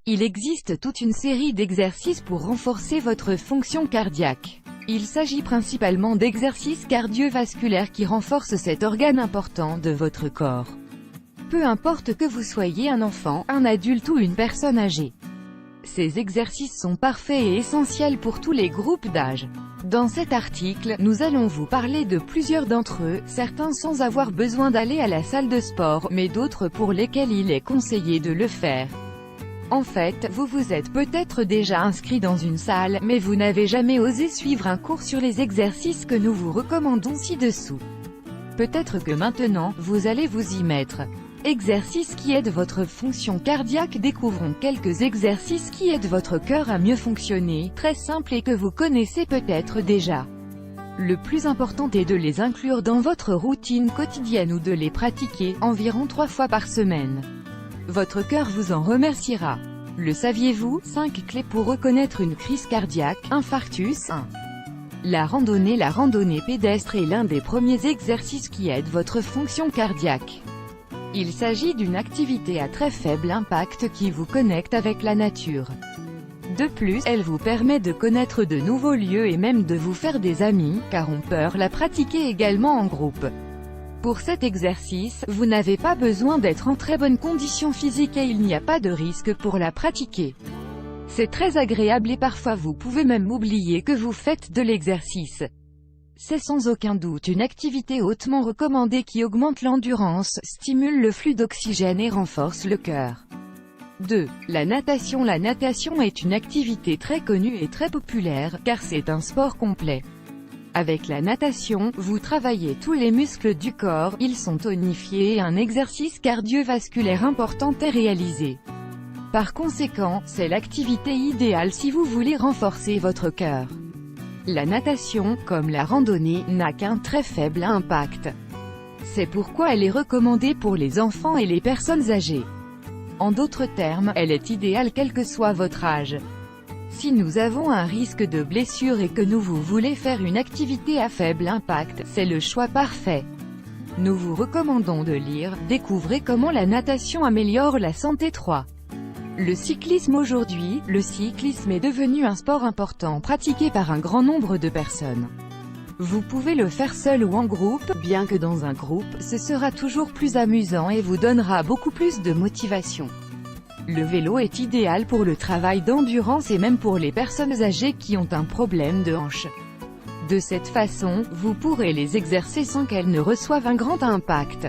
Il existe toute une série d'exercices pour renforcer votre fonction cardiaque. Il s'agit principalement d'exercices cardiovasculaires qui renforcent cet organe important de votre corps. Peu importe que vous soyez un enfant, un adulte ou une personne âgée. Ces exercices sont parfaits et essentiels pour tous les groupes d'âge. Dans cet article, nous allons vous parler de plusieurs d'entre eux, certains sans avoir besoin d'aller à la salle de sport, mais d'autres pour lesquels il est conseillé de le faire. En fait, vous vous êtes peut-être déjà inscrit dans une salle, mais vous n'avez jamais osé suivre un cours sur les exercices que nous vous recommandons ci-dessous. Peut-être que maintenant, vous allez vous y mettre. Exercices qui aident votre fonction cardiaque. Découvrons quelques exercices qui aident votre cœur à mieux fonctionner, très simples et que vous connaissez peut-être déjà. Le plus important est de les inclure dans votre routine quotidienne ou de les pratiquer, environ 3 fois par semaine. Votre cœur vous en remerciera. Le saviez-vous? 5 clés pour reconnaître une crise cardiaque. Infarctus 1. La randonnée pédestre est l'un des premiers exercices qui aide votre fonction cardiaque. Il s'agit d'une activité à très faible impact qui vous connecte avec la nature. De plus, elle vous permet de connaître de nouveaux lieux et même de vous faire des amis, car on peut la pratiquer également en groupe. Pour cet exercice, vous n'avez pas besoin d'être en très bonne condition physique et il n'y a pas de risque pour la pratiquer. C'est très agréable et parfois vous pouvez même oublier que vous faites de l'exercice. C'est sans aucun doute une activité hautement recommandée qui augmente l'endurance, stimule le flux d'oxygène et renforce le cœur. 2. La natation. La natation est une activité très connue et très populaire, car c'est un sport complet. Avec la natation, vous travaillez tous les muscles du corps, ils sont tonifiés et un exercice cardiovasculaire important est réalisé. Par conséquent, c'est l'activité idéale si vous voulez renforcer votre cœur. La natation, comme la randonnée, n'a qu'un très faible impact. C'est pourquoi elle est recommandée pour les enfants et les personnes âgées. En d'autres termes, elle est idéale quel que soit votre âge. Si nous avons un risque de blessure et que nous voulez faire une activité à faible impact, c'est le choix parfait. Nous vous recommandons de lire « Découvrez comment la natation améliore la santé 3 ». Le cyclisme. Aujourd'hui, le cyclisme est devenu un sport important pratiqué par un grand nombre de personnes. Vous pouvez le faire seul ou en groupe, bien que dans un groupe, ce sera toujours plus amusant et vous donnera beaucoup plus de motivation. Le vélo est idéal pour le travail d'endurance et même pour les personnes âgées qui ont un problème de hanche. De cette façon, vous pourrez les exercer sans qu'elles ne reçoivent un grand impact.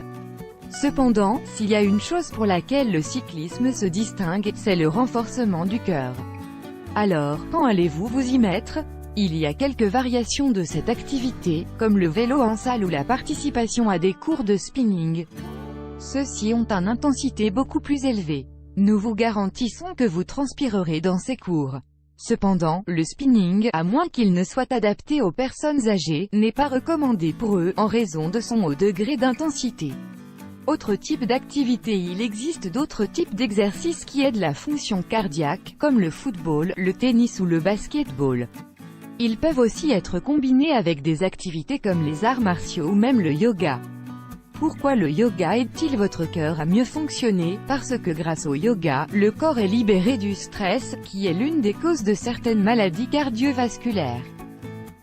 Cependant, s'il y a une chose pour laquelle le cyclisme se distingue, c'est le renforcement du cœur. Alors, quand allez-vous vous y mettre? Il y a quelques variations de cette activité, comme le vélo en salle ou la participation à des cours de spinning. Ceux-ci ont une intensité beaucoup plus élevée. Nous vous garantissons que vous transpirerez dans ces cours. Cependant, le spinning, à moins qu'il ne soit adapté aux personnes âgées, n'est pas recommandé pour eux, en raison de son haut degré d'intensité. Autre type d'activité. Il existe d'autres types d'exercices qui aident la fonction cardiaque, comme le football, le tennis ou le basketball. Ils peuvent aussi être combinés avec des activités comme les arts martiaux ou même le yoga. Pourquoi le yoga aide-t-il votre cœur à mieux fonctionner? Parce que grâce au yoga, le corps est libéré du stress, qui est l'une des causes de certaines maladies cardiovasculaires.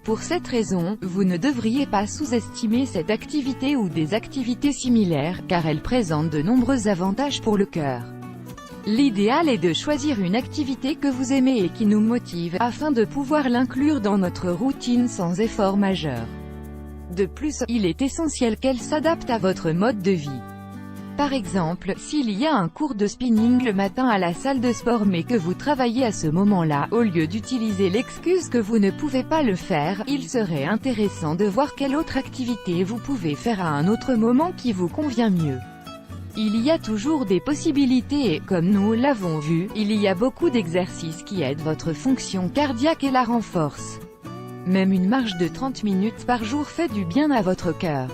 Pour cette raison, vous ne devriez pas sous-estimer cette activité ou des activités similaires, car elles présentent de nombreux avantages pour le cœur. L'idéal est de choisir une activité que vous aimez et qui nous motive, afin de pouvoir l'inclure dans notre routine sans effort majeur. De plus, il est essentiel qu'elle s'adapte à votre mode de vie. Par exemple, s'il y a un cours de spinning le matin à la salle de sport mais que vous travaillez à ce moment-là, au lieu d'utiliser l'excuse que vous ne pouvez pas le faire, il serait intéressant de voir quelle autre activité vous pouvez faire à un autre moment qui vous convient mieux. Il y a toujours des possibilités et, comme nous l'avons vu, il y a beaucoup d'exercices qui aident votre fonction cardiaque et la renforcent. Même une marche de 30 minutes par jour fait du bien à votre cœur.